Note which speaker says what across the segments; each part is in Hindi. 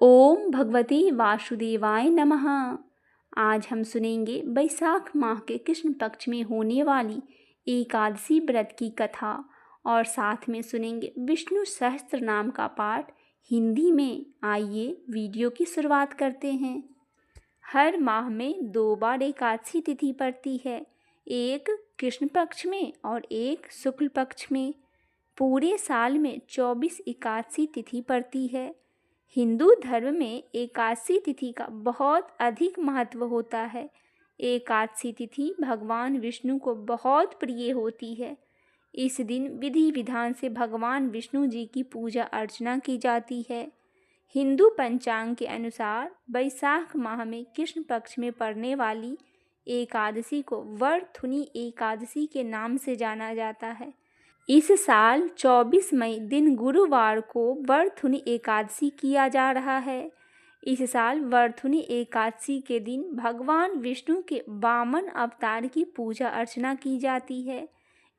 Speaker 1: ओम भगवते वासुदेवाय नमः। आज हम सुनेंगे बैसाख माह के कृष्ण पक्ष में होने वाली एकादशी व्रत की कथा और साथ में सुनेंगे विष्णु सहस्त्र नाम का पाठ हिंदी में। आइए वीडियो की शुरुआत करते हैं। हर माह में 2 बार एकादशी तिथि पड़ती है, एक कृष्ण पक्ष में और एक शुक्ल पक्ष में। पूरे साल में 24 एकादशी तिथि पड़ती है। हिंदू धर्म में एकादशी तिथि का बहुत अधिक महत्व होता है। एकादशी तिथि भगवान विष्णु को बहुत प्रिय होती है। इस दिन विधि विधान से भगवान विष्णु जी की पूजा अर्चना की जाती है। हिंदू पंचांग के अनुसार बैसाख माह में कृष्ण पक्ष में पड़ने वाली एकादशी को वरथुनी एकादशी के नाम से जाना जाता है। इस साल 24 मई दिन गुरुवार को वरथुनी एकादशी किया जा रहा है। इस साल वरथुनी एकादशी के दिन भगवान विष्णु के वामन अवतार की पूजा अर्चना की जाती है।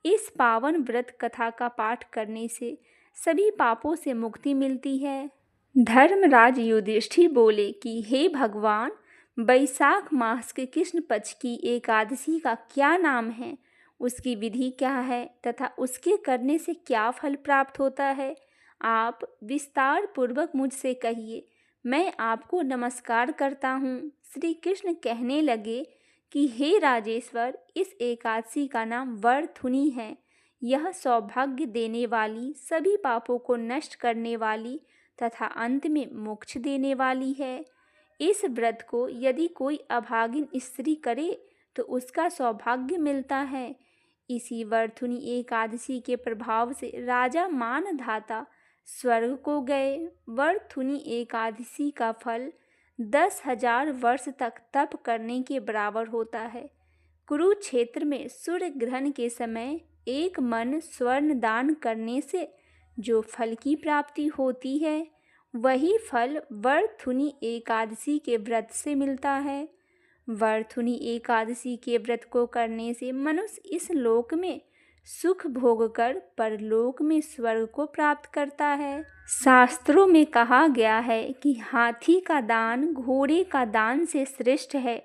Speaker 1: इस पावन व्रत कथा का पाठ करने से सभी पापों से मुक्ति मिलती है। धर्मराज युधिष्ठिर बोले कि हे भगवान, बैसाख मास के कृष्ण पक्ष की एकादशी का क्या नाम है, उसकी विधि क्या है तथा उसके करने से क्या फल प्राप्त होता है, आप विस्तार पूर्वक मुझसे कहिए। मैं आपको नमस्कार करता हूँ। श्री कृष्ण कहने लगे कि हे राजेश्वर, इस एकादशी का नाम वरथुनी है। यह सौभाग्य देने वाली, सभी पापों को नष्ट करने वाली तथा अंत में मोक्ष देने वाली है। इस व्रत को यदि कोई अभागिन स्त्री करे तो उसका सौभाग्य मिलता है। इसी वरथुनी एकादशी के प्रभाव से राजा मानधाता स्वर्ग को गए। वरथुनी एकादशी का फल 10,000 वर्ष तक तप करने के बराबर होता है। कुरुक्षेत्र में सूर्य ग्रहण के समय एक मन स्वर्ण दान करने से जो फल की प्राप्ति होती है, वही फल वरथुनी एकादशी के व्रत से मिलता है। वरथुनी एकादशी के व्रत को करने से मनुष्य इस लोक में सुख भोग कर परलोक में स्वर्ग को प्राप्त करता है। शास्त्रों में कहा गया है कि हाथी का दान घोड़े का दान से श्रेष्ठ है।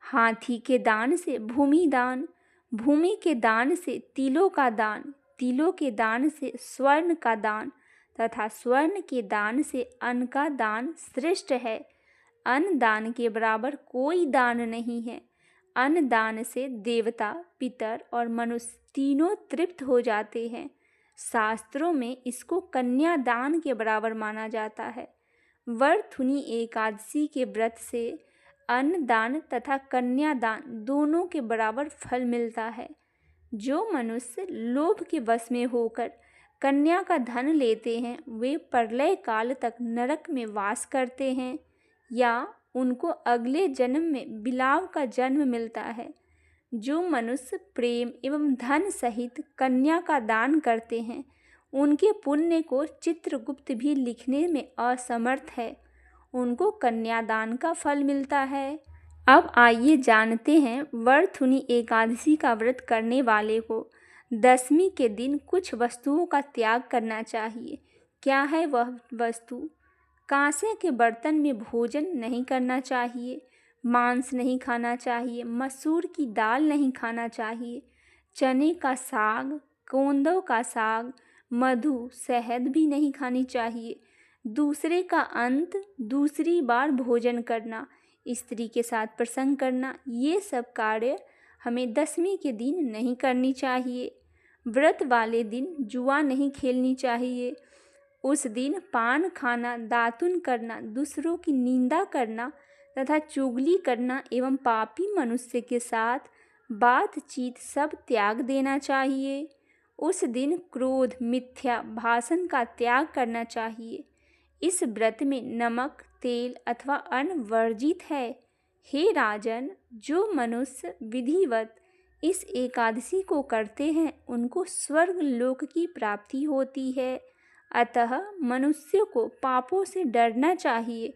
Speaker 1: हाथी के दान से भूमि दान, भूमि के दान से तिलों का दान, तिलों के दान से स्वर्ण का दान तथा स्वर्ण के दान से अन्न का दान श्रेष्ठ है। अन्न दान के बराबर कोई दान नहीं है। अन्न दान से देवता, पितर और मनुष्य तीनों तृप्त हो जाते हैं। शास्त्रों में इसको कन्या दान के बराबर माना जाता है। वरथुनी एकादशी के व्रत से अन्न दान तथा कन्या दान दोनों के बराबर फल मिलता है। जो मनुष्य लोभ के वश में होकर कन्या का धन लेते हैं, वे प्रलय काल तक नरक में वास करते हैं या उनको अगले जन्म में बिलाव का जन्म मिलता है। जो मनुष्य प्रेम एवं धन सहित कन्या का दान करते हैं, उनके पुण्य को चित्रगुप्त भी लिखने में असमर्थ है। उनको कन्यादान का फल मिलता है। अब आइए जानते हैं वरथुनी एकादशी का व्रत करने वाले को दशमी के दिन कुछ वस्तुओं का त्याग करना चाहिए। क्या है वह वस्तु? कांसे के बर्तन में भोजन नहीं करना चाहिए, मांस नहीं खाना चाहिए, मसूर की दाल नहीं खाना चाहिए, चने का साग, कोंदों का साग, मधु, शहद भी नहीं खानी चाहिए। दूसरे का अंत, दूसरी बार भोजन करना, स्त्री के साथ प्रसंग करना, ये सब कार्य हमें दशमी के दिन नहीं करनी चाहिए। व्रत वाले दिन जुआ नहीं खेलनी चाहिए। उस दिन पान खाना, दातुन करना, दूसरों की निंदा करना तथा चुगली करना एवं पापी मनुष्य के साथ बातचीत सब त्याग देना चाहिए। उस दिन क्रोध, मिथ्या भाषण का त्याग करना चाहिए। इस व्रत में नमक, तेल अथवा अन्न वर्जित है। हे राजन, जो मनुष्य विधिवत इस एकादशी को करते हैं, उनको स्वर्ग लोक की प्राप्ति होती है। अतः मनुष्य को पापों से डरना चाहिए।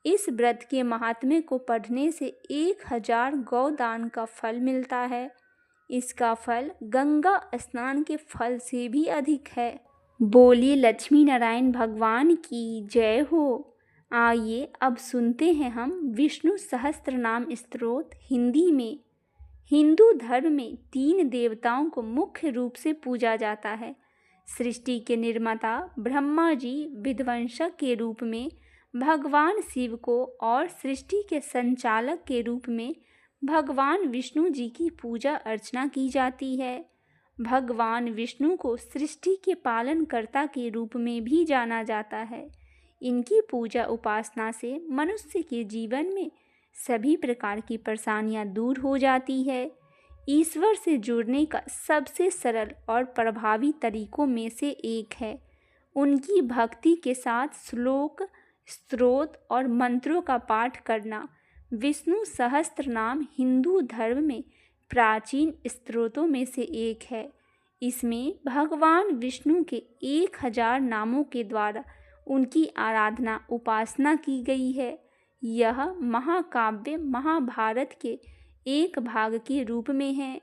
Speaker 1: इस व्रत के महात्म्य को पढ़ने से 1000 गौदान का फल मिलता है। इसका फल गंगा स्नान के फल से भी अधिक है। बोलिए लक्ष्मी नारायण भगवान की जय हो। आइए अब सुनते हैं हम विष्णु सहस्त्रनाम स्तोत्र हिंदी में। हिंदू धर्म में 3 देवताओं को मुख्य रूप से पूजा जाता है। सृष्टि के निर्माता ब्रह्मा जी विध्वंसक के रूप में भगवान शिव को और सृष्टि के संचालक के रूप में भगवान विष्णु जी की पूजा अर्चना की जाती है। भगवान विष्णु को सृष्टि के पालनकर्ता के रूप में भी जाना जाता है। इनकी पूजा उपासना से मनुष्य के जीवन में सभी प्रकार की परेशानियां दूर हो जाती है। ईश्वर से जुड़ने का सबसे सरल और प्रभावी तरीकों में से एक है उनकी भक्ति के साथ श्लोक, स्तोत्र और मंत्रों का पाठ करना। विष्णु सहस्त्रनाम हिंदू धर्म में प्राचीन स्तोत्रों में से एक है। इसमें भगवान विष्णु के 1000 नामों के द्वारा उनकी आराधना उपासना की गई है। यह महाकाव्य महाभारत के एक भाग के रूप में है।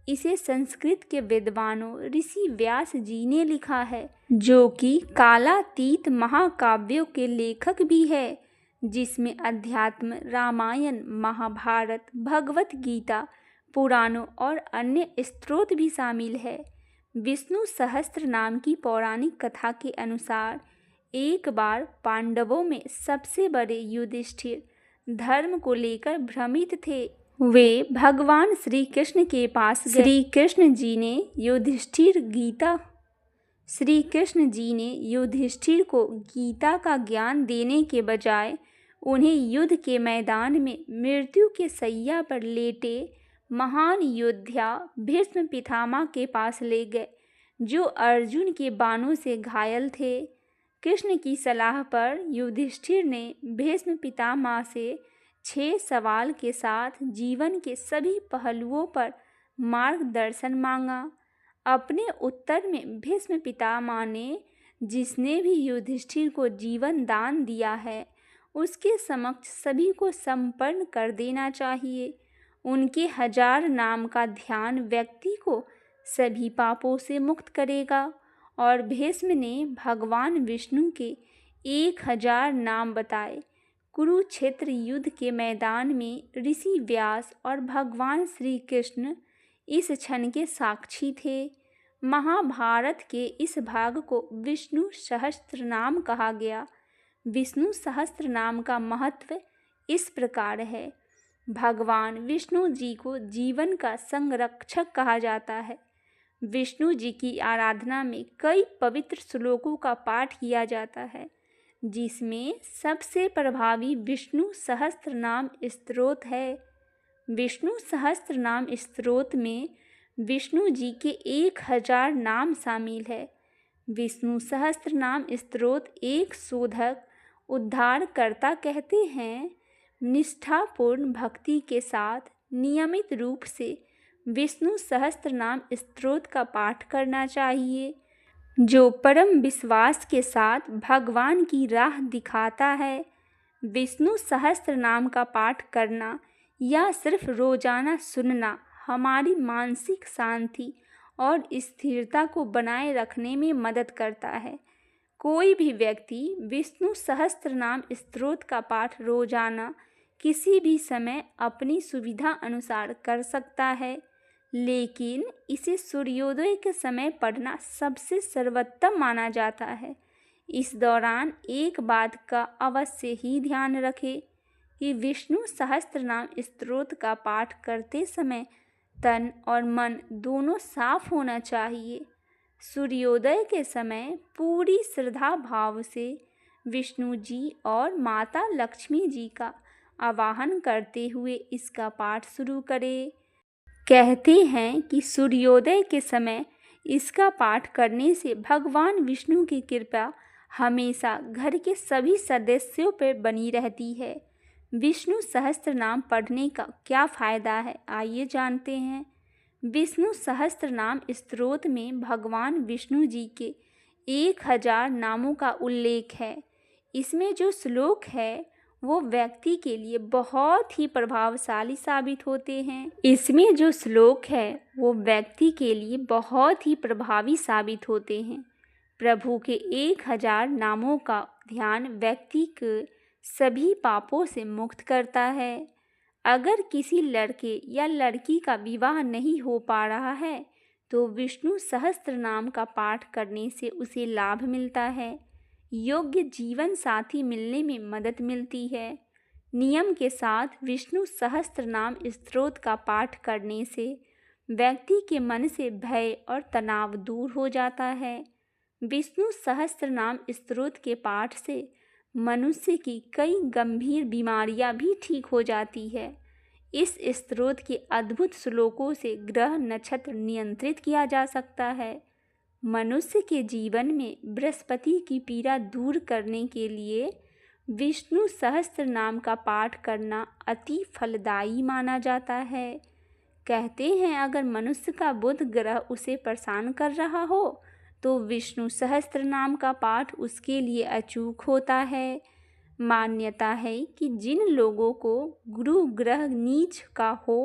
Speaker 1: इसे संस्कृत के विद्वानों ऋषि व्यास जी ने लिखा है, जो कि कालातीत महाकाव्यों के लेखक भी है, जिसमें अध्यात्म, रामायण, महाभारत, भगवत गीता, पुराणों और अन्य स्तोत्र भी शामिल है। विष्णु सहस्त्र नाम की पौराणिक कथा के अनुसार एक बार पांडवों में सबसे बड़े युधिष्ठिर धर्म को लेकर भ्रमित थे। वे भगवान श्री कृष्ण के पास गए। श्री कृष्ण जी ने युधिष्ठिर को गीता का ज्ञान देने के बजाय उन्हें युद्ध के मैदान में मृत्यु के शैया पर लेटे महान योद्धा भीष्म पितामह के पास ले गए, जो अर्जुन के बाणों से घायल थे। कृष्ण की सलाह पर युधिष्ठिर ने भीष्म पितामह से 6 सवाल के साथ जीवन के सभी पहलुओं पर मार्गदर्शन मांगा। अपने उत्तर में भीष्म पितामह ने, जिसने भी युधिष्ठिर को जीवन दान दिया है, उसके समक्ष सभी को समर्पण कर देना चाहिए। उनके 1000 नाम का ध्यान व्यक्ति को सभी पापों से मुक्त करेगा। और भीष्म ने भगवान विष्णु के 1000 नाम बताए। कुरुक्षेत्र युद्ध के मैदान में ऋषि व्यास और भगवान श्री कृष्ण इस क्षण के साक्षी थे। महाभारत के इस भाग को विष्णु सहस्त्र नाम कहा गया। विष्णु सहस्त्र नाम का महत्व इस प्रकार है। भगवान विष्णु जी को जीवन का संरक्षक कहा जाता है। विष्णु जी की आराधना में कई पवित्र श्लोकों का पाठ किया जाता है, जिसमें सबसे प्रभावी विष्णु सहस्त्र नाम स्तोत्र है। विष्णु सहस्त्र नाम स्तोत्र में विष्णु जी के 1000 नाम शामिल है। विष्णु सहस्त्र नाम स्तोत्र एक शोधक उद्धारकर्ता कहते हैं, निष्ठापूर्ण भक्ति के साथ नियमित रूप से विष्णु सहस्त्र नाम स्तोत्र का पाठ करना चाहिए, जो परम विश्वास के साथ भगवान की राह दिखाता है। विष्णु सहस्त्र नाम का पाठ करना या सिर्फ रोजाना सुनना हमारी मानसिक शांति और स्थिरता को बनाए रखने में मदद करता है। कोई भी व्यक्ति विष्णु सहस्त्र नाम स्तोत्र का पाठ रोजाना किसी भी समय अपनी सुविधा अनुसार कर सकता है, लेकिन इसे सूर्योदय के समय पढ़ना सबसे सर्वोत्तम माना जाता है। इस दौरान एक बात का अवश्य ही ध्यान रखें कि विष्णु सहस्त्र नाम स्तोत्र का पाठ करते समय तन और मन दोनों साफ होना चाहिए। सूर्योदय के समय पूरी श्रद्धा भाव से विष्णु जी और माता लक्ष्मी जी का आवाहन करते हुए इसका पाठ शुरू करें। कहते हैं कि सूर्योदय के समय इसका पाठ करने से भगवान विष्णु की कृपा हमेशा घर के सभी सदस्यों पर बनी रहती है। विष्णु सहस्त्र नाम पढ़ने का क्या फ़ायदा है, आइए जानते हैं। विष्णु सहस्त्र नाम स्तोत्र में भगवान विष्णु जी के 1000 नामों का उल्लेख है। इसमें जो श्लोक है वो व्यक्ति के लिए बहुत ही प्रभावशाली साबित होते हैं। इसमें जो श्लोक है वो व्यक्ति के लिए बहुत ही प्रभावी साबित होते हैं। प्रभु के 1000 नामों का ध्यान व्यक्ति के सभी पापों से मुक्त करता है। अगर किसी लड़के या लड़की का विवाह नहीं हो पा रहा है तो विष्णु सहस्त्र नाम का पाठ करने से उसे लाभ मिलता है। योग्य जीवन साथी मिलने में मदद मिलती है। नियम के साथ विष्णु सहस्त्र नाम स्तोत्र का पाठ करने से व्यक्ति के मन से भय और तनाव दूर हो जाता है। विष्णु सहस्त्र नाम स्तोत्र के पाठ से मनुष्य की कई गंभीर बीमारियां भी ठीक हो जाती है। इस स्तोत्र के अद्भुत श्लोकों से ग्रह नक्षत्र नियंत्रित किया जा सकता है। मनुष्य के जीवन में बृहस्पति की पीड़ा दूर करने के लिए विष्णु सहस्त्र नाम का पाठ करना अति फलदायी माना जाता है। कहते हैं अगर मनुष्य का बुध ग्रह उसे परेशान कर रहा हो तो विष्णु सहस्त्र नाम का पाठ उसके लिए अचूक होता है। मान्यता है कि जिन लोगों को गुरु ग्रह नीच का हो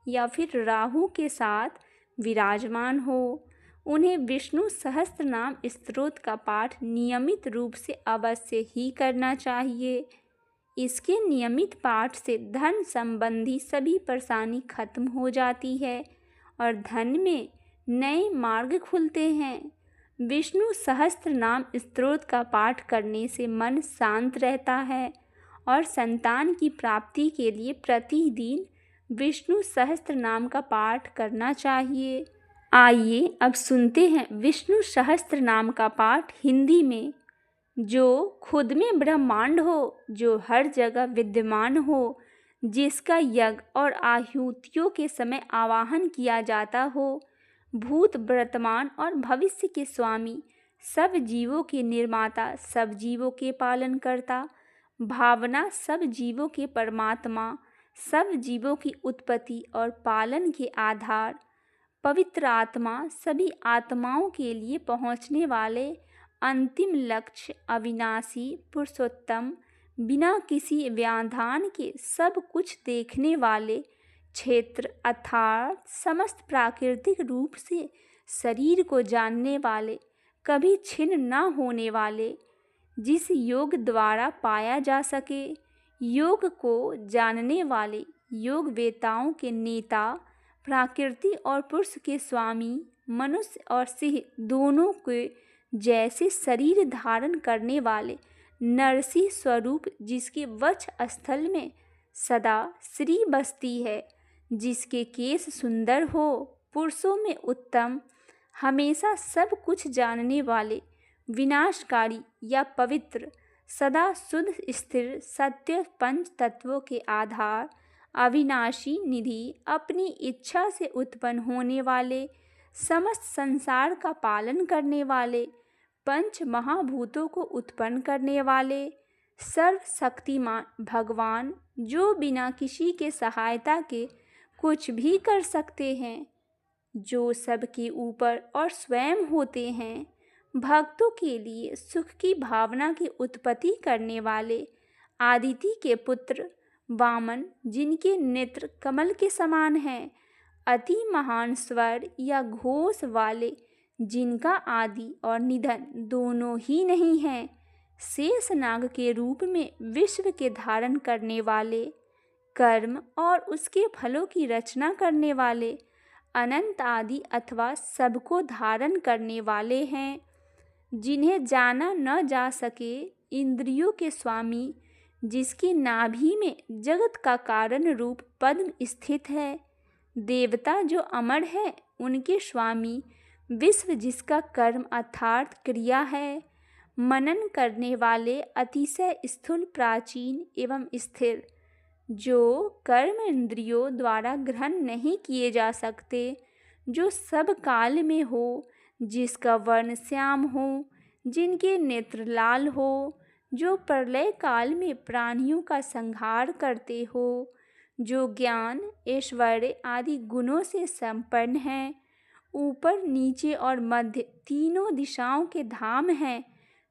Speaker 1: या फिर राहु के साथ विराजमान हो उन्हें विष्णु सहस्त्र नाम स्तोत्र का पाठ नियमित रूप से अवश्य ही करना चाहिए। इसके नियमित पाठ से धन संबंधी सभी परेशानी खत्म हो जाती है और धन में नए मार्ग खुलते हैं। विष्णु सहस्त्र नाम स्तोत्र का पाठ करने से मन शांत रहता है और संतान की प्राप्ति के लिए प्रतिदिन विष्णु सहस्त्र नाम का पाठ करना चाहिए। आइए अब सुनते हैं विष्णु सहस्त्र नाम का पाठ हिंदी में। जो खुद में ब्रह्मांड हो, जो हर जगह विद्यमान हो, जिसका यज्ञ और आहुतियों के समय आवाहन किया जाता हो, भूत वर्तमान और भविष्य के स्वामी, सब जीवों के निर्माता, सब जीवों के पालन करता, भावना सब जीवों के परमात्मा, सब जीवों की उत्पत्ति और पालन के आधार, पवित्र आत्मा, सभी आत्माओं के लिए पहुँचने वाले अंतिम लक्ष्य, अविनाशी, पुरुषोत्तम, बिना किसी व्यवधान के सब कुछ देखने वाले, क्षेत्र अर्थात समस्त प्राकृतिक रूप से शरीर को जानने वाले, कभी छिन्न न होने वाले, जिस योग द्वारा पाया जा सके, योग को जानने वाले, योग वेताओं के नेता, प्रकृति और पुरुष के स्वामी, मनुष्य और सिंह दोनों के जैसे शरीर धारण करने वाले, नरसिंह स्वरूप जिसके वक्ष स्थल में सदा श्री बसती है, जिसके केस सुंदर हो, पुरुषों में उत्तम, हमेशा सब कुछ जानने वाले, विनाशकारी या पवित्र, सदा शुद्ध स्थिर सत्य पंच तत्वों के आधार, अविनाशी निधि, अपनी इच्छा से उत्पन्न होने वाले, समस्त संसार का पालन करने वाले, पंच महाभूतों को उत्पन्न करने वाले, सर्वशक्तिमान भगवान जो बिना किसी के सहायता के कुछ भी कर सकते हैं, जो सबके ऊपर और स्वयं होते हैं, भक्तों के लिए सुख की भावना की उत्पत्ति करने वाले, आदिति के पुत्र वामन जिनके नेत्र कमल के समान हैं, अति महान स्वर या घोष वाले जिनका आदि और निधन दोनों ही नहीं हैं, शेषनाग के रूप में विश्व के धारण करने वाले, कर्म और उसके फलों की रचना करने वाले, अनंत आदि अथवा सबको धारण करने वाले हैं, जिन्हें जाना न जा सके, इंद्रियों के स्वामी, जिसकी नाभि में जगत का कारण रूप पद्म स्थित है, देवता जो अमर है, उनके स्वामी, विश्व जिसका कर्म अर्थात क्रिया है, मनन करने वाले, अतिशय स्थूल, प्राचीन एवं स्थिर, जो कर्म इंद्रियों द्वारा ग्रहण नहीं किए जा सकते, जो सब काल में हो, जिसका वर्ण श्याम हो, जिनके नेत्र लाल हो, जो प्रलय काल में प्राणियों का संहार करते हो, जो ज्ञान, ऐश्वर्य आदि गुणों से संपन्न हैं, ऊपर नीचे और मध्य तीनों दिशाओं के धाम हैं,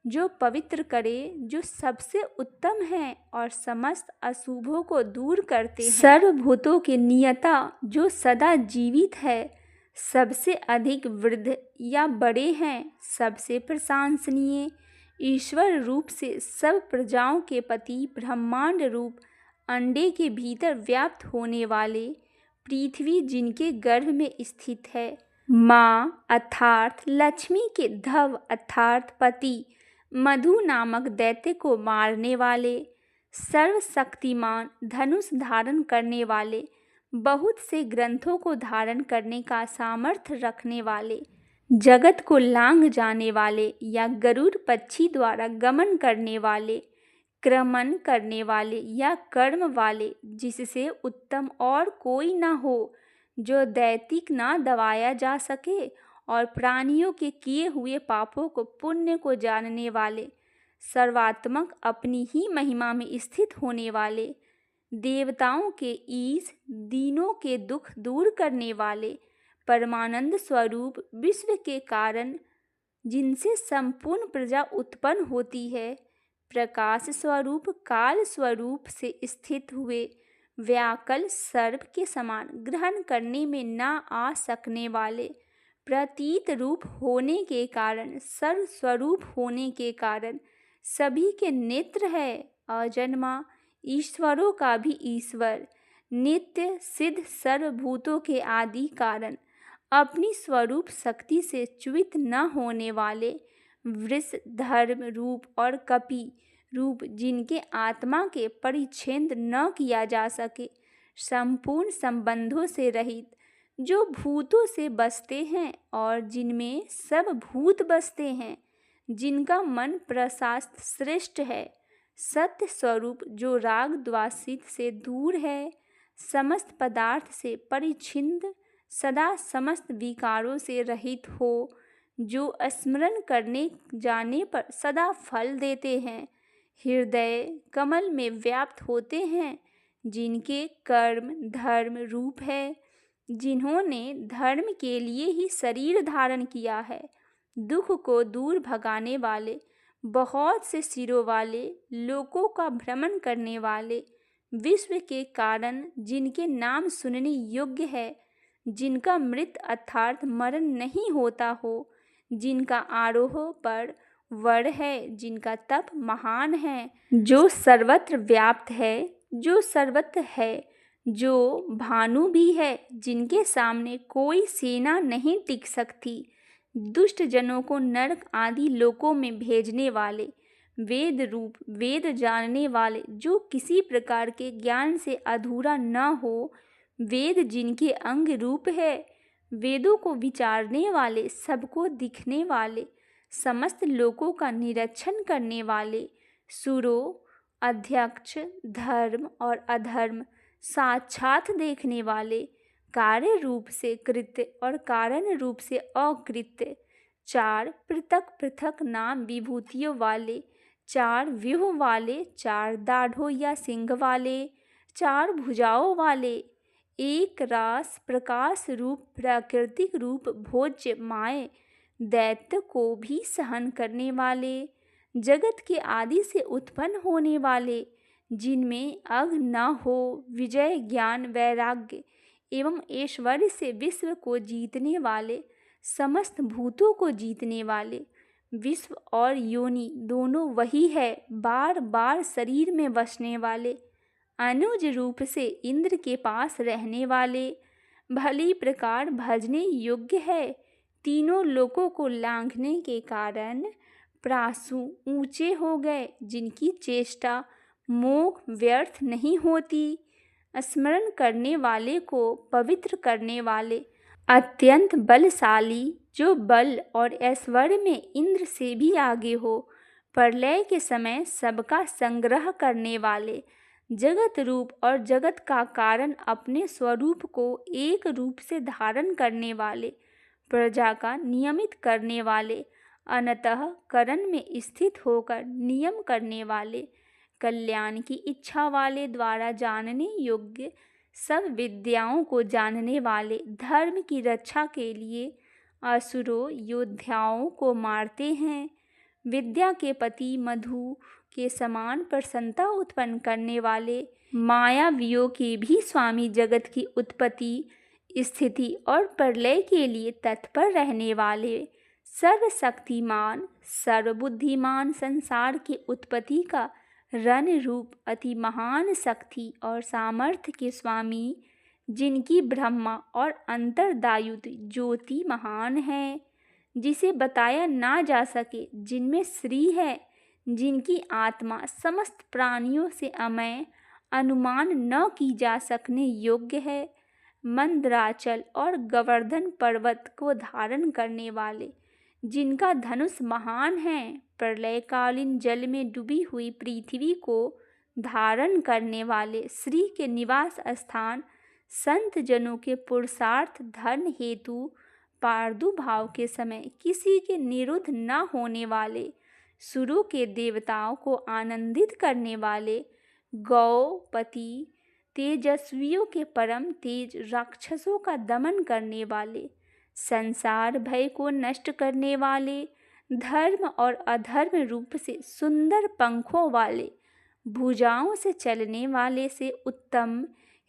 Speaker 1: जो पवित्र करे, जो सबसे उत्तम है और समस्त अशुभों को दूर करते हैं, सर्वभूतों के नियता, जो सदा जीवित है, सबसे अधिक वृद्ध या बड़े हैं, सबसे प्रशंसनीय, ईश्वर रूप से सब प्रजाओं के पति, ब्रह्मांड रूप अंडे के भीतर व्याप्त होने वाले, पृथ्वी जिनके गर्भ में स्थित है, माँ अर्थात लक्ष्मी के धव अर्थात पति, मधु नामक दैत्य को मारने वाले, सर्वशक्तिमान धनुष धारण करने वाले, बहुत से ग्रंथों को धारण करने का सामर्थ्य रखने वाले, जगत को लांघ जाने वाले या गरुड़ पक्षी द्वारा गमन करने वाले, क्रमण करने वाले या कर्म वाले, जिससे उत्तम और कोई न हो, जो दैतिक ना दबाया जा सके, और प्राणियों के किए हुए पापों को पुण्य को जानने वाले, सर्वात्मक अपनी ही महिमा में स्थित होने वाले, देवताओं के ईश, दीनों के दुख दूर करने वाले, परमानंद स्वरूप विश्व के कारण, जिनसे संपूर्ण प्रजा उत्पन्न होती है, प्रकाश स्वरूप काल स्वरूप से स्थित हुए, व्याकल सर्प के समान ग्रहण करने में न आ सकने वाले, प्रतीत रूप होने के कारण, सर्व स्वरूप होने के कारण, सभी के नेत्र है, अजन्मा, ईश्वरों का भी ईश्वर, नित्य सिद्ध सर्वभूतों के आदि कारण, अपनी स्वरूप शक्ति से च्युत न होने वाले, वृष धर्म रूप और कपि रूप, जिनके आत्मा के परिच्छेद न किया जा सके, संपूर्ण संबंधों से रहित, जो भूतों से बसते हैं और जिनमें सब भूत बसते हैं, जिनका मन प्रशास्त श्रेष्ठ है, सत्य स्वरूप जो राग द्वेष से दूर है, समस्त पदार्थ से परिच्छिन्न, सदा समस्त विकारों से रहित हो, जो स्मरण करने जाने पर सदा फल देते हैं, हृदय कमल में व्याप्त होते हैं, जिनके कर्म धर्म रूप है, जिन्होंने धर्म के लिए ही शरीर धारण किया है, दुख को दूर भगाने वाले, बहुत से सिरों वाले, लोकों का भ्रमण करने वाले, विश्व के कारण, जिनके नाम सुनने योग्य है, जिनका मृत अर्थात मरण नहीं होता हो, जिनका आरोह पर वर है, जिनका तप महान है, जो सर्वत्र व्याप्त है, जो सर्वत्र है, जो भानु भी है, जिनके सामने कोई सेना नहीं टिक सकती, दुष्ट जनों को नरक आदि लोकों में भेजने वाले, वेद रूप वेद जानने वाले, जो किसी प्रकार के ज्ञान से अधूरा न हो, वेद जिनके अंग रूप है, वेदों को विचारने वाले, सबको दिखने वाले, समस्त लोकों का निरीक्षण करने वाले, सुरों अध्यक्ष, धर्म और अधर्म साक्षात देखने वाले, कार्य रूप से कृत्य और कारण रूप से अकृत्य, चार पृथक पृथक नाम विभूतियों वाले, चार व्यूह वाले, चार दाढ़ों या सिंह वाले, चार भुजाओं वाले, एक रास प्रकाश रूप प्राकृतिक रूप भोज्य माय, दैत्य को भी सहन करने वाले, जगत के आदि से उत्पन्न होने वाले, जिनमें अघ न हो, विजय ज्ञान वैराग्य एवं ऐश्वर्य से विश्व को जीतने वाले, समस्त भूतों को जीतने वाले, विश्व और योनि दोनों वही है, बार बार शरीर में बसने वाले, अनुज रूप से इंद्र के पास रहने वाले, भली प्रकार भजने योग्य है, तीनों लोकों को लांघने के कारण प्रासु ऊंचे हो गए, जिनकी चेष्टा मोह व्यर्थ नहीं होती, स्मरण करने वाले को पवित्र करने वाले, अत्यंत बलशाली, जो बल और ऐश्वर्य में इंद्र से भी आगे हो, प्रलय के समय सबका संग्रह करने वाले, जगत रूप और जगत का कारण अपने स्वरूप को एक रूप से धारण करने वाले, प्रजा का नियमित करने वाले, अनतः करण में स्थित होकर नियम करने वाले, कल्याण की इच्छा वाले, द्वारा जानने योग्य सब विद्याओं को जानने वाले, धर्म की रक्षा के लिए असुरों योद्धाओं को मारते हैं, विद्या के पति, मधु के समान प्रसन्नता उत्पन्न करने वाले, मायावियों के भी स्वामी, जगत की उत्पत्ति स्थिति और प्रलय के लिए तत्पर रहने वाले, सर्वशक्तिमान सर्वबुद्धिमान संसार के उत्पत्ति का रन रूप अति महान शक्ति और सामर्थ्य के स्वामी, जिनकी ब्रह्मा और अंतर्दायुत ज्योति महान है, जिसे बताया ना जा सके, जिनमें श्री है, जिनकी आत्मा समस्त प्राणियों से अमय, अनुमान न की जा सकने योग्य है, मंदराचल और गोवर्धन पर्वत को धारण करने वाले, जिनका धनुष महान है, प्रलयकालीन जल में डूबी हुई पृथ्वी को धारण करने वाले, श्री के निवास स्थान, संत जनों के पुरुषार्थ धर्म हेतु प्रादुर्भाव के समय किसी के निरुद्ध न होने वाले, सुरों के देवताओं को आनंदित करने वाले, गौपति तेजस्वियों के परम तेज, राक्षसों का दमन करने वाले, संसार भय को नष्ट करने वाले, धर्म और अधर्म रूप से सुंदर पंखों वाले, भुजाओं से चलने वाले से उत्तम,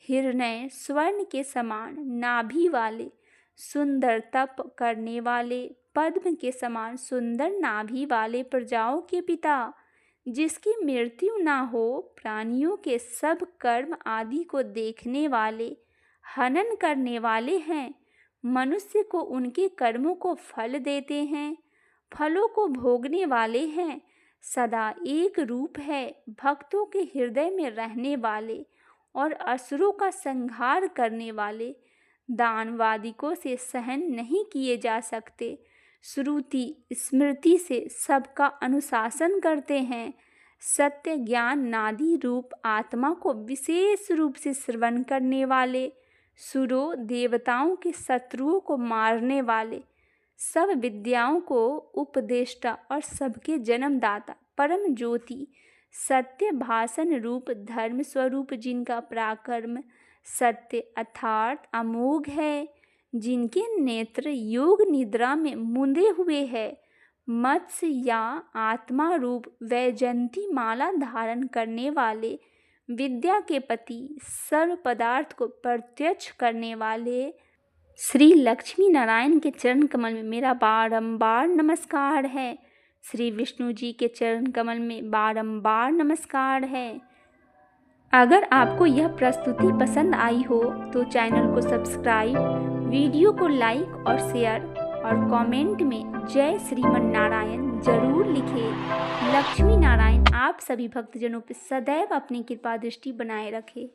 Speaker 1: हिरण्य स्वर्ण के समान नाभि वाले, सुंदर तप करने वाले, पद्म के समान सुंदर नाभि वाले, प्रजाओं के पिता, जिसकी मृत्यु ना हो, प्राणियों के सब कर्म आदि को देखने वाले, हनन करने वाले हैं, मनुष्य को उनके कर्मों को फल देते हैं, फलों को भोगने वाले हैं, सदा एक रूप है, भक्तों के हृदय में रहने वाले और असुरों का संहार करने वाले, दानवादिकों से सहन नहीं किए जा सकते, श्रुति स्मृति से सबका अनुशासन करते हैं, सत्य ज्ञान नादि रूप आत्मा को विशेष रूप से श्रवण करने वाले, सुरों देवताओं के शत्रुओं को मारने वाले, सब विद्याओं को उपदेष्टा और सबके जन्मदाता, परम ज्योति, सत्य भाषण रूप धर्म स्वरूप, जिनका पराक्रम सत्य अर्थात अमोघ है, जिनके नेत्र योग निद्रा में मुंदे हुए हैं, मत्स्य या आत्मा रूप वैजयंती माला धारण करने वाले, विद्या के पति, सर्व पदार्थ को प्रत्यक्ष करने वाले, श्री लक्ष्मी नारायण के चरण कमल में मेरा बारंबार नमस्कार है। श्री विष्णु जी के चरण कमल में बारंबार नमस्कार है। अगर आपको यह प्रस्तुति पसंद आई हो तो चैनल को सब्सक्राइब, वीडियो को लाइक और शेयर और कमेंट में जय श्रीमन नारायण जरूर लिखें। लक्ष्मी नारायण आप सभी भक्तजनों पर सदैव अपनी कृपा दृष्टि बनाए रखे।